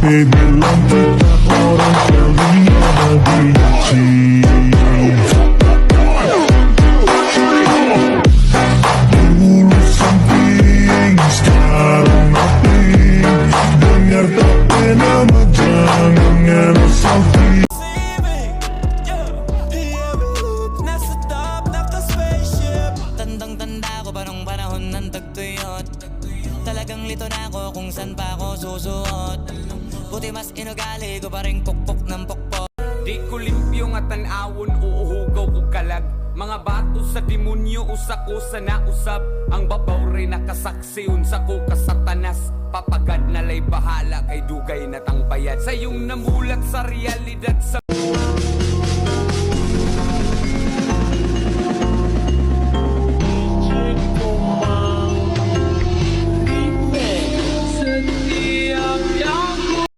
Baby lang kita orang kali ada benci. Dulu something, sekarang nothing. Dengar tak pernah jangan ngena selfie. Tandang-tanda ko pa nung panahon ng tagtuyot. Talagang lito na ako kung saan pa ako susuot. Buti mas inugali ko pa rin pukpok ng pukpok. Di ko limpyo nga tanawon, uuhugaw ko kalag. Mga bato sa demonyo, usa ko sa nausab. Ang babaw rin nakasaksi, unsa ko kasatanas. Papagad na lay bahala, kay dugay na tang bayad. Sa yung namulat sa realidad sa